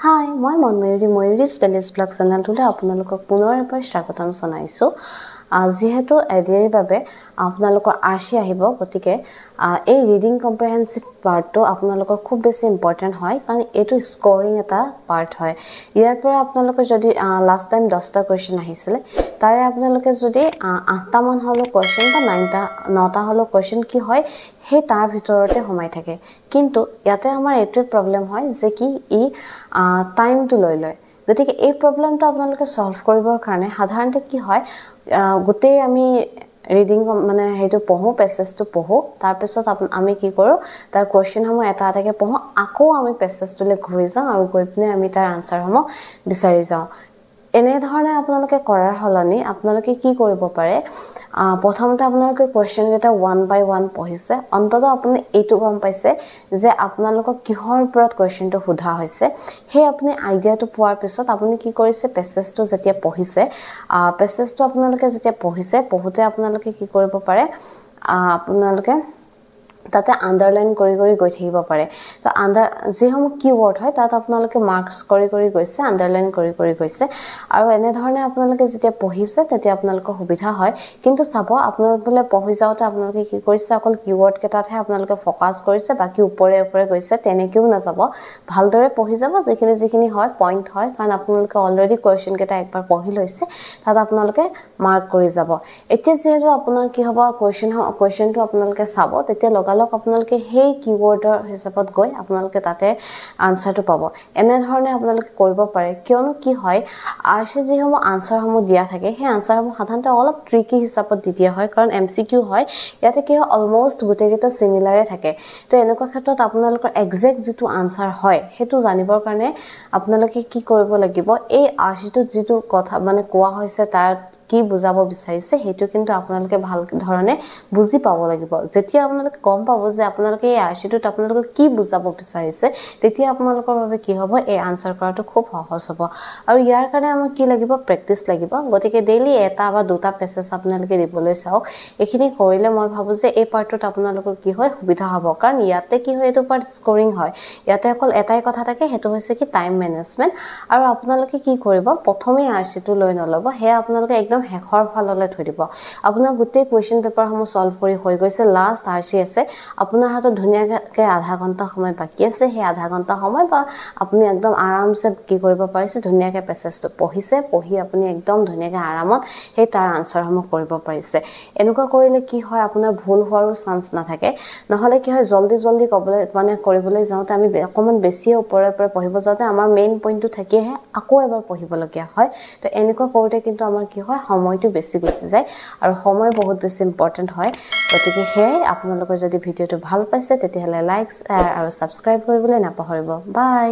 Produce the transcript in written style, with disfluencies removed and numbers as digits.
Hi, মই ময়ূৰী stylish blog চেনেলটোলৈ আপোনালোকক পুনৰ এবাৰ স্বাগতম জনাইছো। যিহেতু এডিয়াৰ বাবে আপোনালোকৰ আৰ্চি আহিব, গতিকে এই ৰিডিং কম্প্ৰিহেনসিভ পাৰ্টটো আপোনালোকৰ খুব বেছি ইম্পৰ্টেন্ট হয়, কাৰণ এইটো স্কোৰিং এটা পাৰ্ট হয়। ইয়াৰ পৰা আপোনালোকৰ যদি লাষ্ট টাইম 10টা কোৱেশ্চন আহিছিল, তাৰে আপোনালোকে যদি 8টা মান হলো কোৱেশ্চন বা 9টা হলো কোৱেশ্চন কি হয়, সেই তাৰ ভিতৰতে সোমাই থাকে। কিন্তু ইয়াতে আমাৰ এইটোৱে প্ৰবলেম হয় যে কি ই টাইমটো লৈ লয়। গতিকে এই প্ৰবলেমটো আপোনালোকে সলভ কৰিবৰ কাৰণে সাধাৰণতে কি হয়, গোটেই আমি ৰিডিং মানে হেইটো পঢ়ো, পেছেজটো পঢ়ো, তাৰ পিছত আমি কি কৰো, তাৰ কোৱেশ্চনসমূহ এটা এটাকে পঢ়ো, আকৌ আমি পেছেজটোলৈ ঘূৰি যাওঁ আৰু গৈ পিনে আমি তাৰ আনসাৰসমূহ বিচাৰি যাওঁ। এনে ধৰণে আপোনালোকে কৰাৰ হলনি আপোনালোকে কি কৰিব পাৰে, প্ৰথমতে আপোনালোকে কোৱেশ্চন কেইটা 1 by 1 পঢ়িছে, অন্তত আপুনি এইটো গম পাইছে যে আপোনালোকক কিহৰ ওপৰত কোৱেশ্চনটো সোধা হৈছে। হে আপুনি আইডিয়াটো পোৱাৰ পিছত আপুনি কি কৰিছে, পেছেজটো যেতিয়া পঢ়িছে, পেছেজটো আপোনালোকে যেতিয়া পঢ়োতে আপোনালোকে কি কৰিব পাৰে, আপোনালোকে তাতে আন্ডাৰলাইন কৰি গৈ থাকিব পাৰে। তো যিসমূহ কিৱৰ্ড হয় তাত আপোনালোকে মাৰ্কস কৰি গৈছে, আন্ডাৰলাইন কৰি গৈছে, আৰু এনে ধৰণে আপোনালোকে যেতিয়া পঢ়িছে তেতিয়া আপোনালোকৰ সুবিধা হয়। কিন্তু চাব, আপোনালোকে পঢ়ি যাওতে আপোনালোকে কি কৰিছে, অকল কিৱৰ্ড কেটাতহে আপোনালোকে ফোকাস কৰিছে, বাকি ওপৰে গৈছে, তেনেকেও নাযাব। ভালদৰে পঢ়ি যাব, যিখিনি হয় পইণ্ট হয়, কাৰণ আপোনালোকে অলৰেডি কোৱেশ্চন কেটা একবাৰ পঢ়ি লৈছে, তাত আপোনালোকে মাৰ্ক কৰি যাব। এতিয়া যেহেতু আপোনাৰ কি হ'ব, কোৱেশ্চনটো আপোনালোকে চাব, তেতিয়া লগালগ আপোনালোকে সেই কিৱৰ্ডৰ হিচাপত গৈ আপোনালোকে তাতে আনসাৰটো পাব। এনে ধৰণে আপোনালোকে কৰিব পাৰে, কিয়নো কি হয়, আৰচি যিসমূহ আনসাৰসমূহ দিয়া থাকে, সেই আনসাৰসমূহ সাধাৰণতে অলপ ট্ৰিকি হিচাপত দি দিয়া হয়, কাৰণ MCQ হয়, ইয়াতে কি হয়, অলমোষ্ট গোটেইকেইটা সিমিলাৰে থাকে। তো এনেকুৱা ক্ষেত্ৰত আপোনালোকৰ এক্সাক্ট যিটো আনসাৰ হয় সেইটো জানিবৰ কাৰণে আপোনালোকে কি কৰিব লাগিব, এই আৰচিটোত যিটো কথা মানে কোৱা হৈছে, তাৰ কি বুজাব বিচাৰিছে, সেইটো কিন্তু আপোনালোকে ভাল ধৰণে বুজি পাব লাগিব। যেতিয়া আপোনালোকে গম পাব যে আপোনালোকে এই আৰচিটোত আপোনালোকে কি বুজাব বিচাৰিছে, তেতিয়া আপোনালোকৰ বাবে কি হ'ব, এই আনসাৰ কৰাটো খুব সহজ হ'ব। আৰু ইয়াৰ কাৰণে আমাক কি লাগিব, প্ৰেক্টিচ লাগিব। গতিকে ডেইলি এটা বা দুটা পেছেজ আপোনালোকে দিবলৈ চাওক। এইখিনি কৰিলে মই ভাবো যে এই পাৰ্টটোত আপোনালোকৰ কি হয়, সুবিধা হ'ব। কাৰণ ইয়াতে কি হয়, এইটো পাৰ্ট স্কোৰিং হয়। ইয়াতে অকল এটাই কথা থাকে, সেইটো হৈছে কি টাইম মেনেজমেন্ট। আৰু আপোনালোকে কি কৰিব, প্ৰথমে আৰচিটো লৈ নলব, হেয়া আপোনালোকে একদম শেষৰ ফাললৈ থৈ দিব। আপোনাৰ গোটেই কুৱেশ্চন পেপাৰসমূহ সলভ কৰি হৈ গৈছে, লাষ্ট আৰচি আছে, আপোনাৰ হাতত ধুনীয়াকৈ আধা ঘন্টা সময় বাকি আছে। সেই আধা ঘন্টা সময় বা আপুনি একদম আৰামছে কি কৰিব পাৰিছে, ধুনীয়াকৈ পেছেজটো পঢ়ি আপুনি একদম ধুনীয়াকৈ আৰামত সেই তাৰ আনসাৰসমূহ কৰিব পাৰিছে। এনেকুৱা কৰিলে কি হয়, আপোনাৰ ভুল হোৱাৰো চান্স নাথাকে। নহলে কি হয়, জল্দি কৰিবলৈ যাওঁতে আমি অকমান বেছি ওপৰে পঢ়িব যাওঁতে আমাৰ মেইন পইণ্টটো থাকিহে আকৌ এবাৰ পঢ়িবলগীয়া হয়। তো এনেকুৱা কৰোঁতে কিন্তু আমাৰ কি হয়, সময়টো বেছি গুচি যায়, আৰু সময় বহুত বেছি ইম্পৰ্টেন্ট হয়। গতিকে সেয়াই, আপোনালোকৰ যদি ভিডিঅ'টো ভাল পাইছে তেতিয়াহ'লে লাইক, শ্বেয়াৰ আৰু সাবস্ক্ৰাইব কৰিবলৈ নাপাহৰিব। বাই।